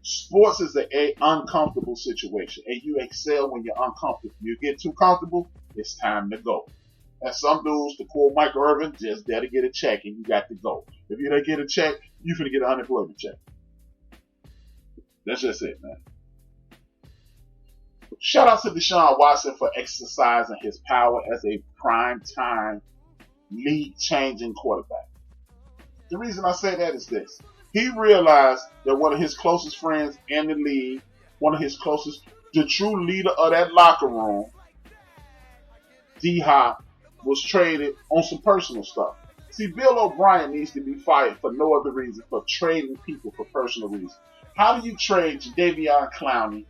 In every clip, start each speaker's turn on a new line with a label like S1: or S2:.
S1: Sports is a uncomfortable situation, and you excel when you're uncomfortable. You get too comfortable, it's time to go. And some dudes, to quote Michael Irvin, just there to get a check and you got to go. If you don't get a check, you finna get an unemployment check. That's just it, man. Shout out to Deshaun Watson for exercising his power as a prime-time, league-changing quarterback. The reason I say that is this. He realized that one of his closest friends in the league, one of his closest, the true leader of that locker room, D-Hop, was traded on some personal stuff. See, Bill O'Brien needs to be fired for no other reason, for trading people for personal reasons. How do you trade Jadeveon Clowney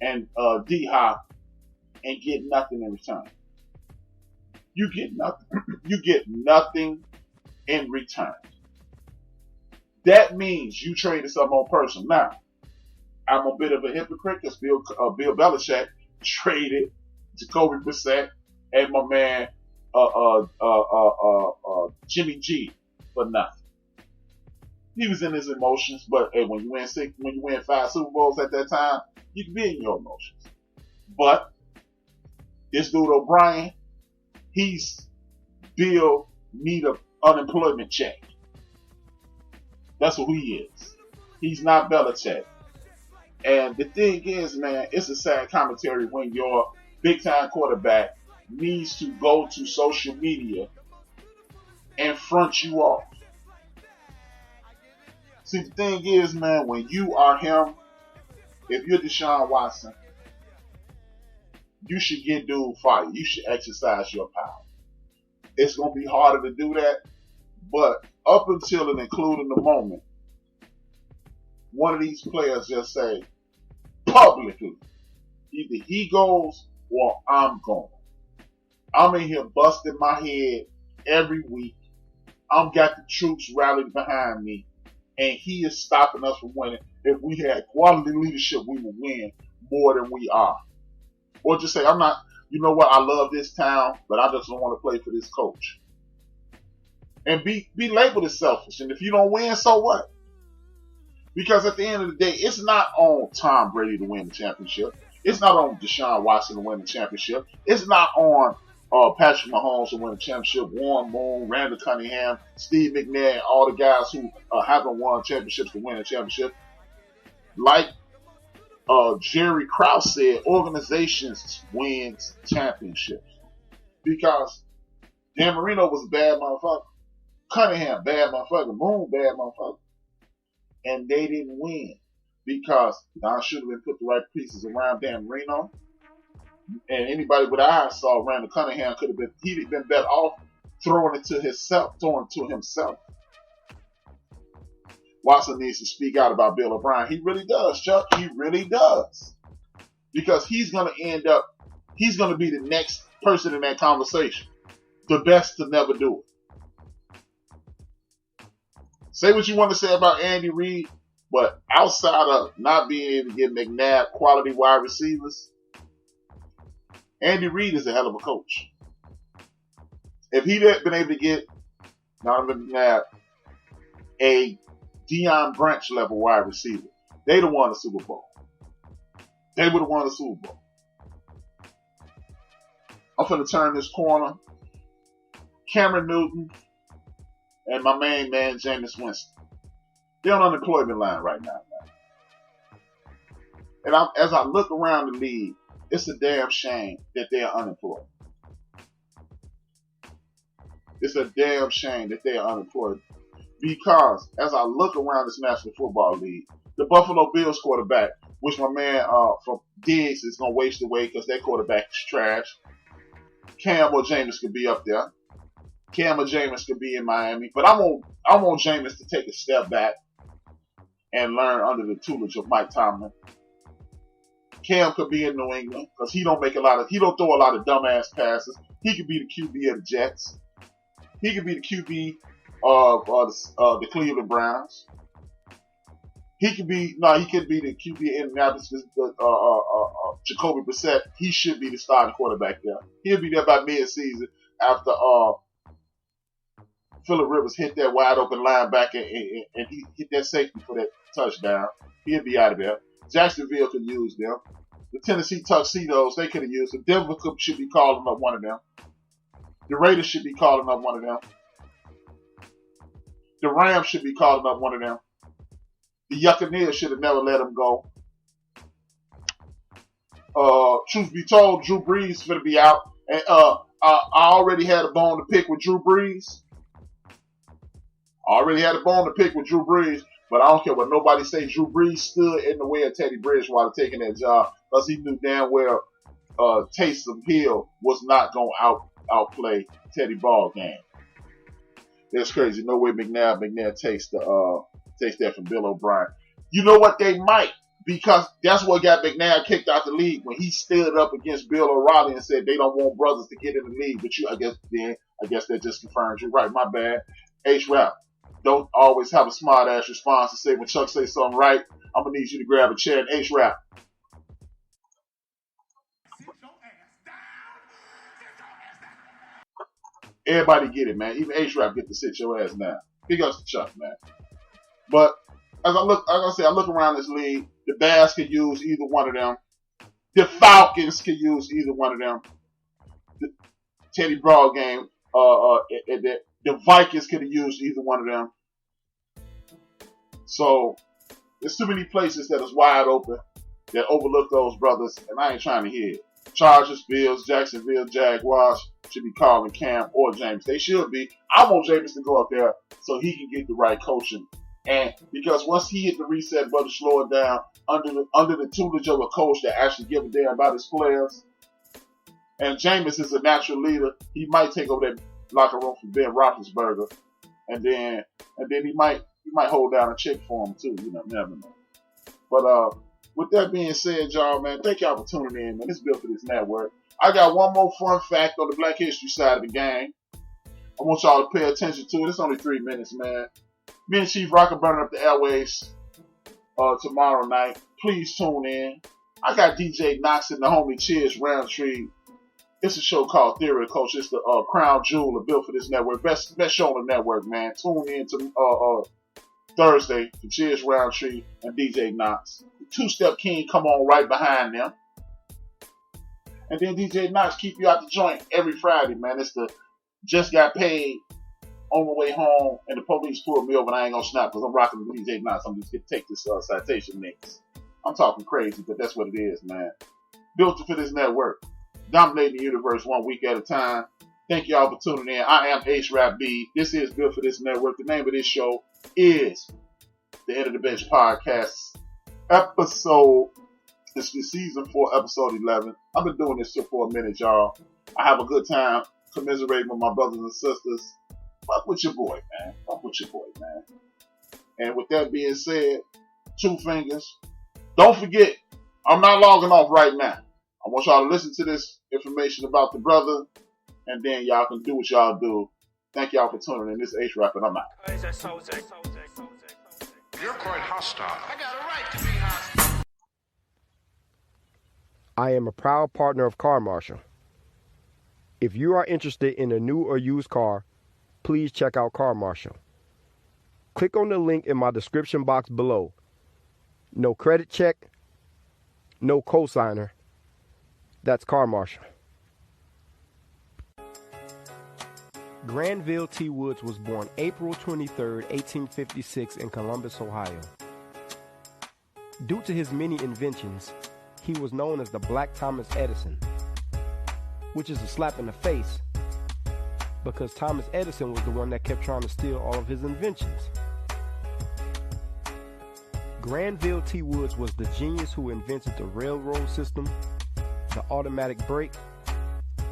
S1: and D-Hop and get nothing in return? You get nothing. You get nothing in return. That means you traded something on personal. Now, I'm a bit of a hypocrite because Bill Belichick traded Jacoby Brissett and my man Jimmy G for nothing. He was in his emotions, but hey, when you win 5 Super Bowls at that time, you can be in your emotions. But this dude O'Brien, he's Bill need an unemployment check. That's who he is. He's not Belichick. And the thing is, man, it's a sad commentary when your big time quarterback needs to go to social media and front you off. See, the thing is, man, when you are him, if you're Deshaun Watson, you should get dude fired. You should exercise your power. It's going to be harder to do that, but up until and including the moment, one of these players just say publicly, either he goes or I'm going. I'm in here busting my head every week. I've got the troops rallied behind me, and he is stopping us from winning. If we had quality leadership, we would win more than we are. Or just say, I'm not, you know what, I love this town, but I just don't want to play for this coach. And be labeled as selfish. And if you don't win, so what? Because at the end of the day, it's not on Tom Brady to win the championship. It's not on Deshaun Watson to win the championship. It's not on Patrick Mahomes to win the championship. Warren Moon, Randall Cunningham, Steve McNair, all the guys who haven't won championships to win a championship. Like Jerry Krause said, organizations wins championships. Because Dan Marino was a bad motherfucker. Cunningham, bad motherfucker. Moon, bad motherfucker. And they didn't win. Because Don should have been put the right pieces around Dan Marino. And anybody with eyes saw Randall Cunningham he'd have been better off throwing it to himself. Watson needs to speak out about Bill O'Brien. He really does, Chuck. He really does. Because he's going to be the next person in that conversation. The best to never do it. Say what you want to say about Andy Reid, but outside of not being able to get McNabb quality wide receivers, Andy Reid is a hell of a coach. If he'd been able to get Donovan McNabb a Deion Branch level wide receiver, they'd have won the Super Bowl. They would have won the Super Bowl. I'm going to turn this corner. Cameron Newton and my main man, Jameis Winston. They're on unemployment line right now, man. And as I look around the league, it's a damn shame that they are unemployed. It's a damn shame that they are unemployed. Because as I look around this National Football League, the Buffalo Bills quarterback, which my man from Diggs is going to waste away because that quarterback is trash. Cam or Jameis could be up there. Cam or Jameis could be in Miami. But I want Jameis to take a step back and learn under the tutelage of Mike Tomlin. Cam could be in New England because he don't throw a lot of dumbass passes. He could be the QB of the Jets. He could be the QB of the Cleveland Browns. He could be the QB of Indianapolis. Jacoby Brissett, he should be the starting quarterback there. He'll be there by mid-season after Phillip Rivers hit that wide open linebacker and he hit that safety for that touchdown. He'll be out of there. Jacksonville could use them. The Tennessee Tuxedos, they could have used them. Denver should be calling up one of them. The Raiders should be calling up one of them. The Rams should be calling up one of them. The Buccaneers should have never let them go. Truth be told, Drew Brees is going to be out. And I already had a bone to pick with Drew Brees. But I don't care what nobody say. Drew Brees stood in the way of Teddy Bridgewater taking that job because he knew damn well Taysom Hill was not going to outplay Teddy Ball game. That's crazy. No way McNair takes that from Bill O'Brien. You know what? They might, because that's what got McNair kicked out the league when he stood up against Bill O'Reilly and said they don't want brothers to get in the league. But I guess that just confirms you right. My bad. HRap. Don't always have a smart ass response to say when Chuck says something right. I'm gonna need you to grab a chair and HRap. Everybody get it, man. Even HRap get to sit your ass down. Big ups to Chuck, man. But as I look around this league, the Bears could use either one of them. The Falcons could use either one of them. The Teddy Broad game, the Vikings could have used either one of them. So there's too many places that is wide open that overlook those brothers, and I ain't trying to hear it. Chargers, Bills, Jacksonville, Jaguars should be calling Cam or James. They should be. I want James to go up there so he can get the right coaching. And because once he hit the reset button, slow it down under the tutelage of a coach that actually give a damn about his players. And Jameis is a natural leader. He might take over that locker room from Ben Roethlisberger, and then he might hold down a check for him too. You know, never know. But with that being said, y'all, man, thank y'all for tuning in, man. It's built for this network. I got one more fun fact on the Black History side of the game. I want y'all to pay attention to it. It's only 3 minutes, man. Me and Chief Rock are burning up the airways tomorrow night. Please tune in. I got DJ Knox and the homie Cheers Roundtree. It's a show called Theory of Coach. It's the crown jewel of built for this network. Best show on the network, man. Tune in to Thursday for Cheers Roundtree and DJ Knox. The Two-Step King come on right behind them. And then DJ Knox keep you out the joint every Friday, man. It's the just got paid on my way home and the police pulled me over and I ain't gonna snap because I'm rocking with DJ Knox. I'm just gonna take this citation next. I'm talking crazy, but that's what it is, man. Built for this network. Dominating the universe 1 week at a time. Thank y'all for tuning in. I am HRap B. This is Built for this network. The name of this show is the End of the Bench Podcast episode. This is season 4, episode 11. I've been doing this for a minute, y'all. I have a good time commiserating with my brothers and sisters. Fuck with your boy, man. And with that being said, 2 fingers. Don't forget, I'm not logging off right now. I want y'all to listen to this information about the brother, and then y'all can do what y'all do. Thank y'all for tuning in. This is HRap, and I'm out.
S2: You're quite hostile. I got a right to be hostile.
S3: I am a proud partner of Car Marshal. If you are interested in a new or used car, please check out Car Marshal. Click on the link in my description box below. No credit check, no cosigner. That's Car Marshal. Granville T. Woods was born April 23, 1856 in Columbus, Ohio. Due to his many inventions, he was known as the Black Thomas Edison, which is a slap in the face because Thomas Edison was the one that kept trying to steal all of his inventions. Granville T. Woods was the genius who invented the railroad system, the automatic brake,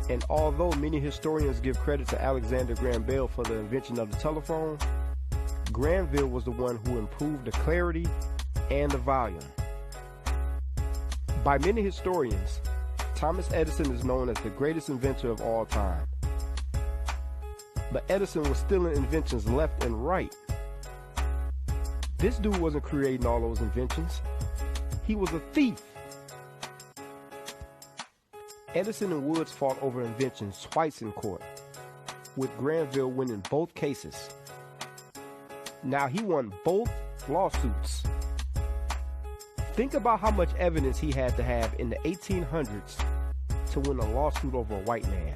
S3: and although many historians give credit to Alexander Graham Bell for the invention of the telephone, Granville was the one who improved the clarity and the volume. By many historians, Thomas Edison is known as the greatest inventor of all time. But Edison was stealing inventions left and right. This dude wasn't creating all those inventions. He was a thief. Edison and Woods fought over inventions twice in court, with Granville winning both cases. Now he won both lawsuits, Think about how much evidence he had to have in the 1800s to win a lawsuit over a white man.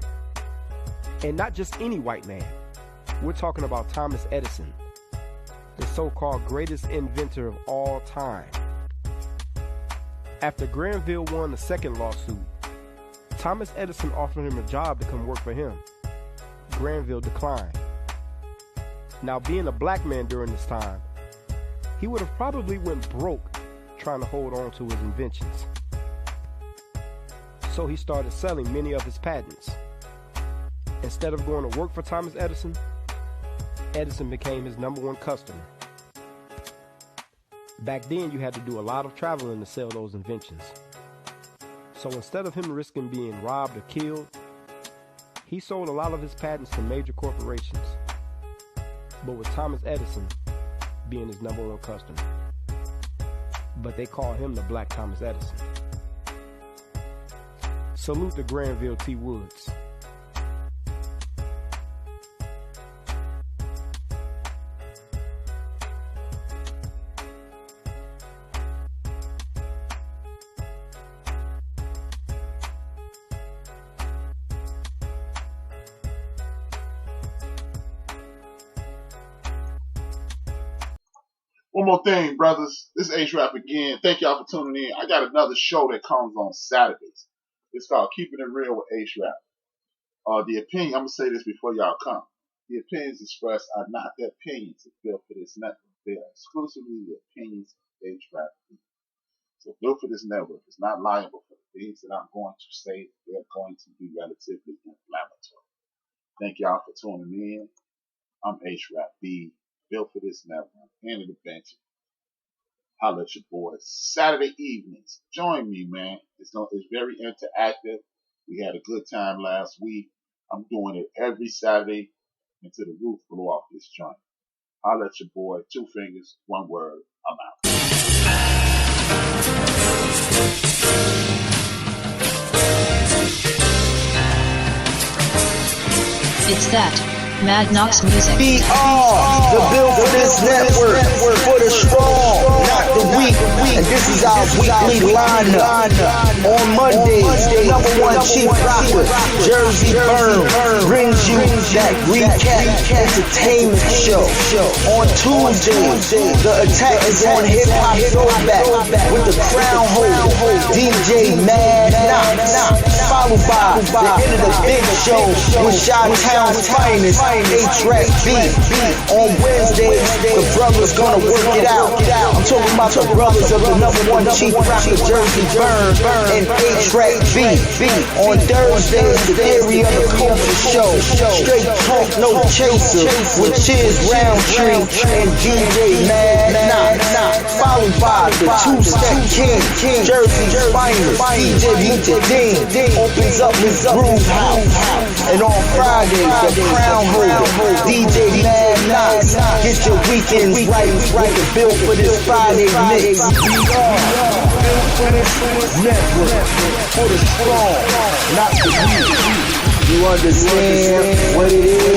S3: And not just any white man. We're talking about Thomas Edison, the so-called greatest inventor of all time. After Granville won the second lawsuit, Thomas Edison offered him a job to come work for him. Granville declined. Now, being a black man during this time, he would have probably went broke trying to hold on to his inventions. So he started selling many of his patents. Instead of going to work for Thomas Edison, Edison became his #1 customer. Back then, you had to do a lot of traveling to sell those inventions. So instead of him risking being robbed or killed, he sold a lot of his patents to major corporations, but with Thomas Edison being his #1 customer. But they call him the Black Thomas Edison. Salute to Granville T. Woods.
S1: One more thing, brothers. This is HRap again. Thank y'all for tuning in. I got another show that comes on Saturdays. It's called Keeping It Real with HRap. The opinion, I'm going to say this before y'all come. The opinions expressed are not the opinions of Built for This Network. They are exclusively the opinions of HRap B. So Built for This Network is not liable for the things that I'm going to say. They're going to be relatively inflammatory. Thank y'all for tuning in. I'm HRap B. Built for This Network, and the bench. Holla at your boys. Saturday evenings. Join me, man. It's very interactive. We had a good time last week. I'm doing it every Saturday until the roof blow off this joint. Holla at your boy. 2 fingers, 1 word. I'm out.
S4: It's that Mad Knox music.
S5: We are the Built for This Network, for the strong, not the weak. And this is our weekly lineup. On Mondays, the #1 chief rocker, Jersey Burn, brings you that recap entertainment show. On Tuesdays, the attack is on Hip Hop Throwback with the crown holder, DJ Mad Knox. Followed by the end of the big show with Chi-Town's finest, HRap B. On Wednesdays, the brothers gonna work it out. I'm talking about the brothers of the #1 chief rocker, Jersey Burn, and HRap B. On Thursdays, the theory of the culture show, straight talk, no chaser, with Chiz Roundtree and DJ Mad Knox. Followed by the 2-Step King, Jersey's finest, DJ Dean, opens up his groove house. And on Fridays, the crown holder, DJ Mad Knox, get your weekends right with the Built for This Friday mix. We are Built for This Network, for the strong, not the weak. You understand what it is?